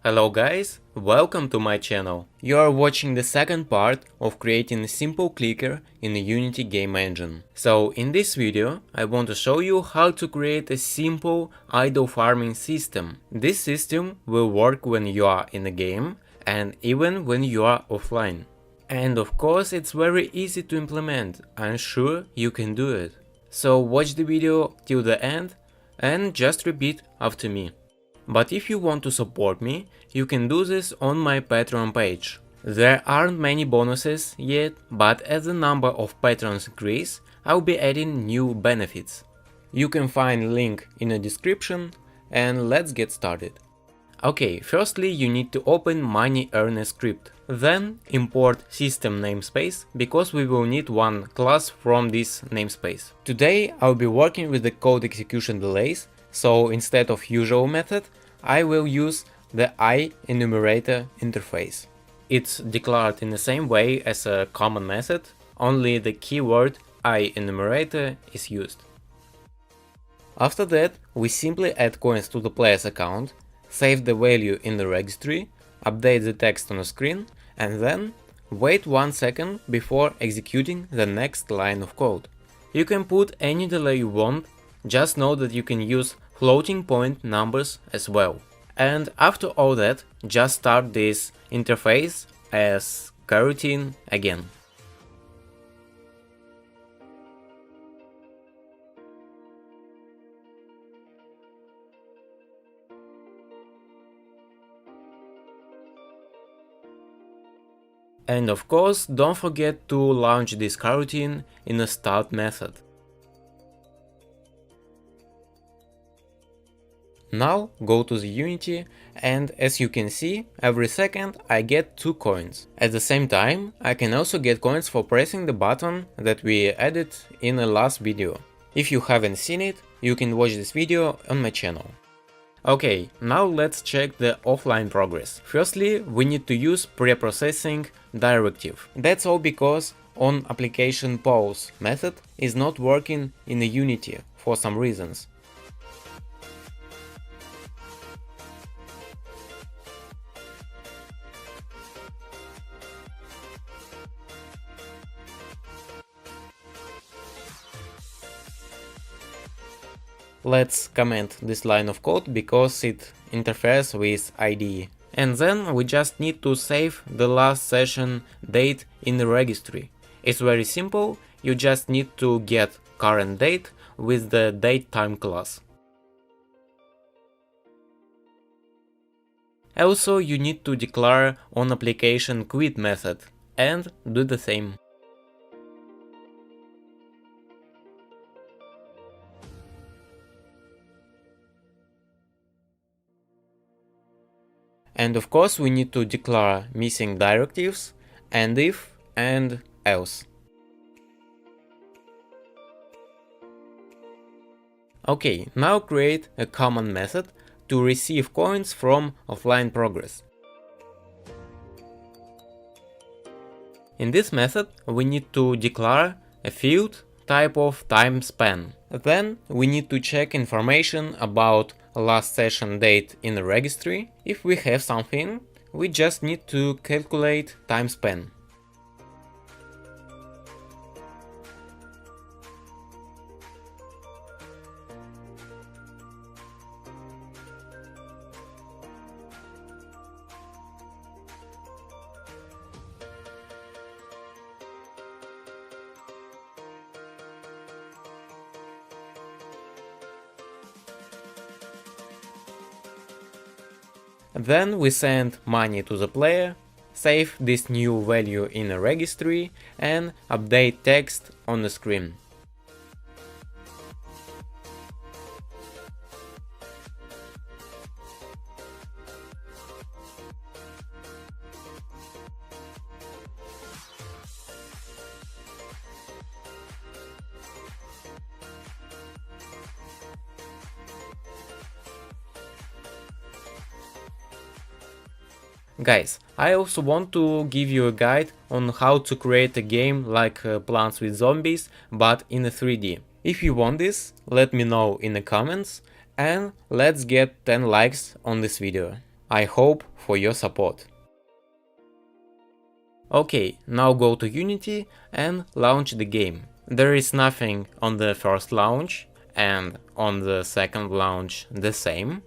Hello guys, welcome to my channel. You are watching the second part of creating a simple clicker in the Unity game engine. So in this video I want to show you how to create a simple idle farming system. This system will work when you are in a game and even when you are offline. And of course it's very easy to implement, I'm sure you can do it. So watch the video till the end and just repeat after me. But if you want to support me, you can do this on my Patreon page. There aren't many bonuses yet, but as the number of patrons increase, I'll be adding new benefits. You can find link in the description, and let's get started. Okay, firstly you need to open MoneyEarner script, then import system namespace, because we will need one class from this namespace. Today I'll be working with the code execution delays, so instead of usual method, I will use the iEnumerator interface. It's declared in the same way as a common method, only the keyword iEnumerator is used. After that, we simply add coins to the player's account, save the value in the registry, update the text on the screen, and then wait 1 second before executing the next line of code. You can put any delay you want, just know that you can use floating point numbers as well. And after all that, just start this interface as coroutine again. And of course, don't forget to launch this coroutine in the start method. Now go to the Unity, and as you can see, every second I get 2 coins. At the same time, I can also get coins for pressing the button that we added in the last video. If you haven't seen it, you can watch this video on my channel. Okay, now let's check the offline progress. Firstly, we need to use preprocessing directive. That's all because on application pause method is not working in the Unity for some reasons. Let's comment this line of code because it interferes with IDE. And then we just need to save the last session date in the registry. It's very simple, you just need to get current date with the datetime class. Also, you need to declare on application quit method and do the same. And of course we need to declare missing directives and if and else. Okay, now create a common method to receive coins from offline progress. In this method we need to declare a field type of time span. Then we need to check information about last session date in the registry. If we have something, we just need to calculate time span. Then we send money to the player, save this new value in a registry and update text on the screen. Guys, I also want to give you a guide on how to create a game like Plants vs Zombies, but in a 3D. If you want this, let me know in the comments and let's get 10 likes on this video. I hope for your support. Okay, now go to Unity and launch the game. There is nothing on the first launch, and on the second launch the same.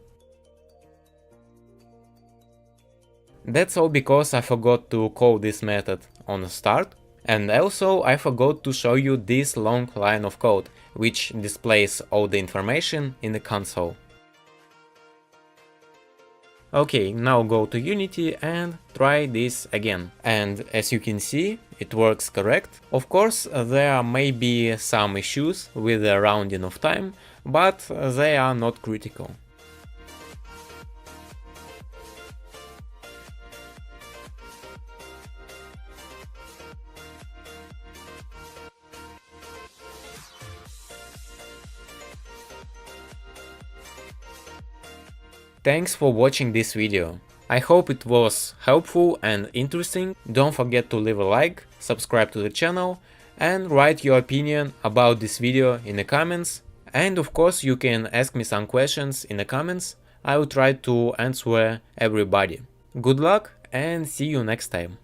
That's all because I forgot to call this method on the start, and also I forgot to show you this long line of code, which displays all the information in the console. Okay, now go to Unity and try this again. And as you can see, it works correct. Of course, there may be some issues with the rounding of time, but they are not critical. Thanks for watching this video. I hope it was helpful and interesting. Don't forget to leave a like, subscribe to the channel, and write your opinion about this video in the comments. And of course, you can ask me some questions in the comments. I will try to answer everybody. Good luck and see you next time.